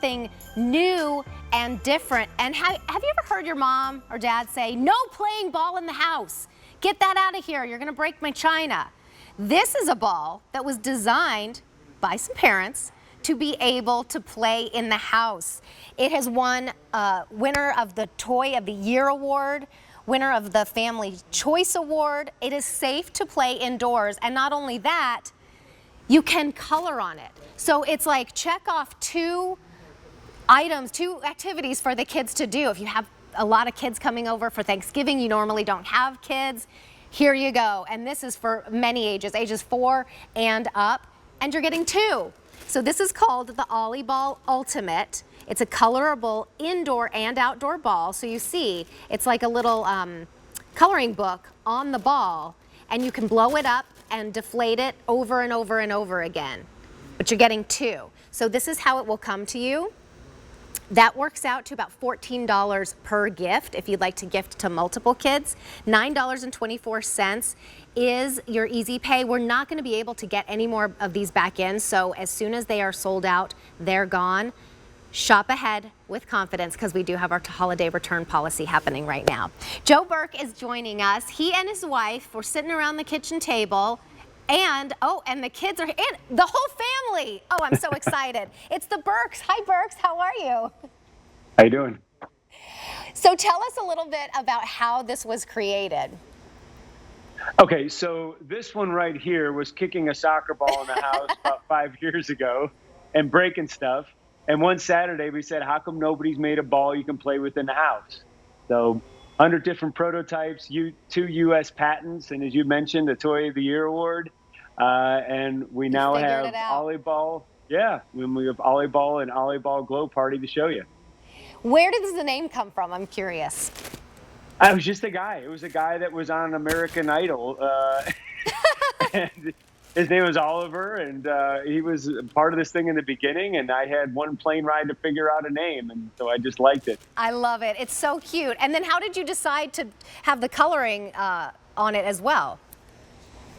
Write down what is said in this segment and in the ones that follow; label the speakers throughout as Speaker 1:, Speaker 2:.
Speaker 1: something new and different. And have you ever heard your mom or dad say, no playing ball in the house? Get that out of here, you're gonna break my china. This is a ball that was designed by some parents to be able to play in the house. It has won winner of the Toy of the Year award, winner of the Family Choice Award. It is safe to play indoors, and not only that, you can color on it. So it's like check off two activities for the kids to do. If you have a lot of kids coming over for Thanksgiving, you normally don't have kids, here you go. And this is for many ages 4 and up, and you're getting 2. So this is called the Ollie Ball Ultimate. It's a colorable indoor and outdoor ball. So you see, it's like a little coloring book on the ball, and you can blow it up and deflate it over and over and over again. But you're getting 2. So this is how it will come to you. That works out to about $14 per gift if you'd like to gift to multiple kids. $9.24 is your easy pay. We're not going to be able to get any more of these back in, so as soon as they are sold out, they're gone. Shop ahead with confidence because we do have our holiday return policy happening right now. Joe Burke is joining us. He and his wife were sitting around the kitchen table, and the kids are, and the whole family. Oh, I'm so excited. It's the Burks. Hi, Burks. How are you?
Speaker 2: How you doing?
Speaker 1: So tell us a little bit about how this was created.
Speaker 2: Okay, so this one right here was kicking a soccer ball in the house about 5 years ago and breaking stuff. And one Saturday we said, how come nobody's made a ball you can play with in the house? So 100 different prototypes, 2 U.S. patents, and as you mentioned, a Toy of the Year award. And we now have Ollyball. Yeah, we have Ollyball and Ollie Ball Glow Party to show you.
Speaker 1: Where does the name come from? I'm curious.
Speaker 2: I was just a guy. It was a guy that was on American Idol. And his name was Oliver, and he was part of this thing in the beginning, and I had one plane ride to figure out a name, and so I just liked it.
Speaker 1: I love it. It's so cute. And then how did you decide to have the coloring on it as well?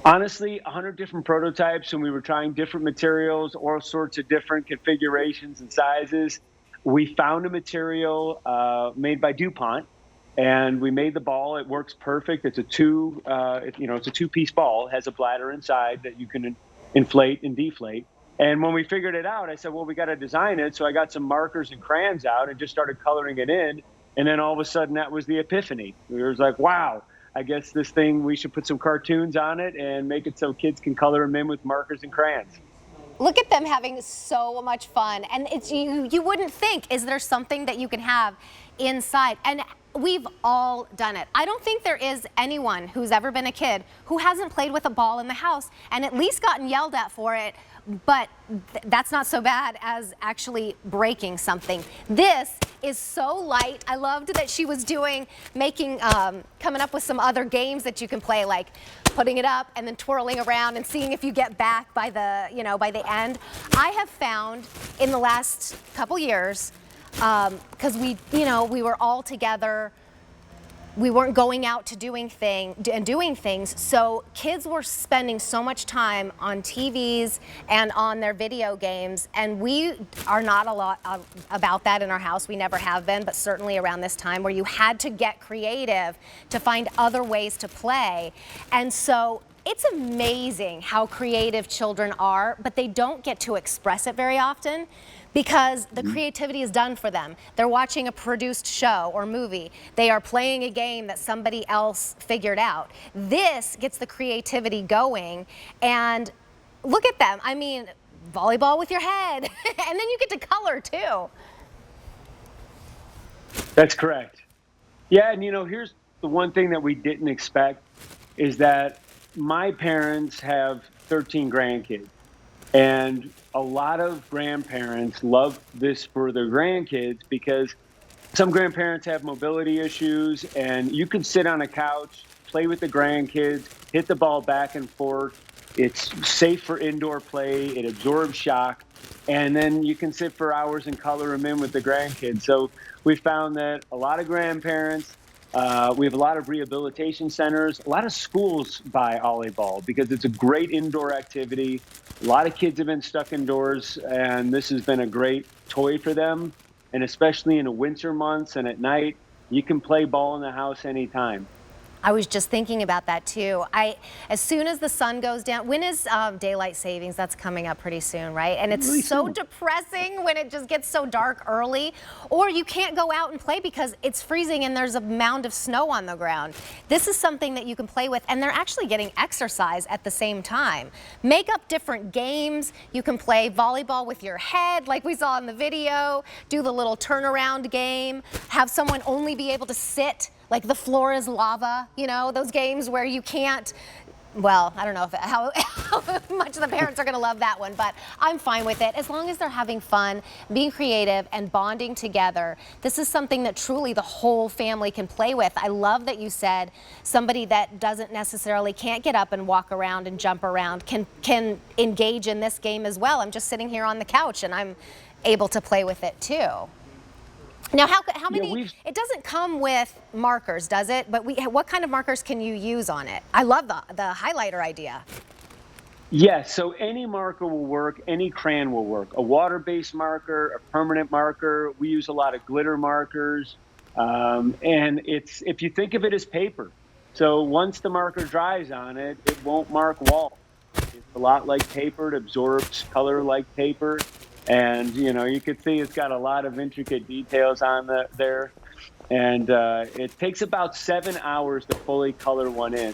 Speaker 2: Honestly, 100 different prototypes, and we were trying different materials, all sorts of different configurations and sizes. We found a material made by DuPont, and we made the ball. It works perfect. It's a it's a two-piece ball. It has a bladder inside that you can inflate and deflate. And when we figured it out, I said, well, we got to design it. So I got some markers and crayons out and just started coloring it in. And then all of a sudden, that was the epiphany. It was like, wow, I guess this thing, we should put some cartoons on it and make it so kids can color them in with markers and crayons.
Speaker 1: Look at them having so much fun. And it's you wouldn't think, is there something that you can have inside? And we've all done it. I don't think there is anyone who's ever been a kid who hasn't played with a ball in the house and at least gotten yelled at for it, but that's not so bad as actually breaking something. This is so light. I loved that she was coming up with some other games that you can play, like putting it up and then twirling around and seeing if you get back by the end. I have found in the last couple years, because we were all together, we weren't going out to doing things, so kids were spending so much time on TVs and on their video games, and we are not a lot about that in our house. We never have been, but certainly around this time where you had to get creative to find other ways to play. And so it's amazing how creative children are, but they don't get to express it very often, because the creativity is done for them. They're watching a produced show or movie. They are playing a game that somebody else figured out. This gets the creativity going, and look at them. I mean, volleyball with your head, and then you get to color too.
Speaker 2: That's correct. Yeah, and here's the one thing that we didn't expect is that my parents have 13 grandkids. And a lot of grandparents love this for their grandkids because some grandparents have mobility issues, and you can sit on a couch, play with the grandkids, hit the ball back and forth. It's safe for indoor play. It absorbs shock. And then you can sit for hours and color them in with the grandkids. So we found that a lot of grandparents We have a lot of rehabilitation centers. A lot of schools buy Ollie Ball because it's a great indoor activity. A lot of kids have been stuck indoors, and this has been a great toy for them. And especially in the winter months and at night, you can play ball in the house anytime.
Speaker 1: I was just thinking about that too. As soon as the sun goes down, when is daylight savings? That's coming up pretty soon, right? And it's
Speaker 2: Really
Speaker 1: so
Speaker 2: soon.
Speaker 1: depressing when it just gets so dark early, or you can't go out and play because it's freezing and there's a mound of snow on the ground. This is something that you can play with, and they're actually getting exercise at the same time. Make up different games. You can play volleyball with your head, like we saw in the video, do the little turnaround game, have someone only be able to sit, like the floor is lava, you know, those games where you can't, well, I don't know how much the parents are going to love that one, but I'm fine with it. As long as they're having fun, being creative, and bonding together, this is something that truly the whole family can play with. I love that you said somebody that doesn't necessarily can't get up and walk around and jump around can engage in this game as well. I'm just sitting here on the couch and I'm able to play with it too. Now, how many,
Speaker 2: Yeah,
Speaker 1: it doesn't come with markers, does it? But what kind of markers can you use on it? I love the highlighter idea.
Speaker 2: Yes, so any marker will work, any crayon will work. A water-based marker, a permanent marker. We use a lot of glitter markers. And if you think of it as paper. So once the marker dries on it, it won't mark walls. It's a lot like paper. It absorbs color like paper. And, you know, you can see it's got a lot of intricate details on there. And it takes about 7 hours to fully color one in.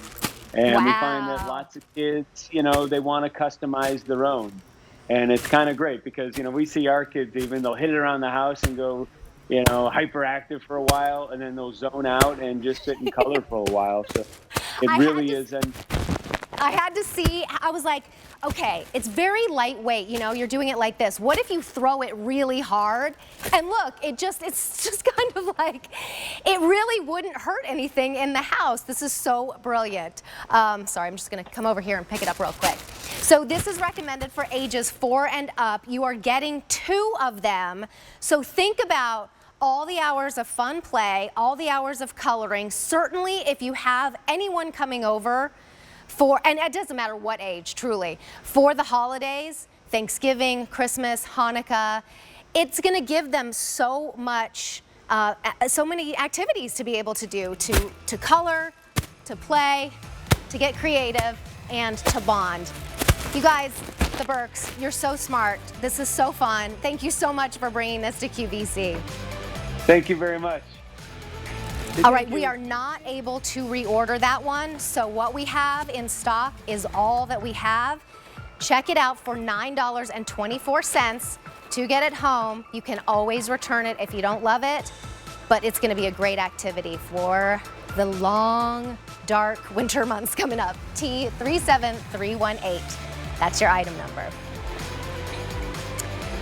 Speaker 2: And we find that lots of kids, you know, they want to customize their own. And it's kind of great because, you know, we see our kids even, they'll hit it around the house and go, you know, hyperactive for a while, and then they'll zone out and just sit and color for a while. So it really is.
Speaker 1: I had to see, I was like, okay, it's very lightweight, you know, you're doing it like this. What if you throw it really hard? And look, it's just kind of like, it really wouldn't hurt anything in the house. This is so brilliant. Sorry, I'm just gonna come over here and pick it up real quick. So this is recommended for ages 4 and up. You are getting 2 of them. So think about all the hours of fun play, all the hours of coloring. Certainly if you have anyone coming over, and it doesn't matter what age, truly, for the holidays, Thanksgiving, Christmas, Hanukkah, it's going to give them so much, so many activities to be able to do, to color, to play, to get creative, and to bond. You guys, the Burks, you're so smart. This is so fun. Thank you so much for bringing this to QVC.
Speaker 2: Thank you very much.
Speaker 1: All right, we are not able to reorder that one, so what we have in stock is all that we have. Check it out for $9.24 to get it home. You can always return it if you don't love it, but it's going to be a great activity for the long, dark winter months coming up. T37318. That's your item number.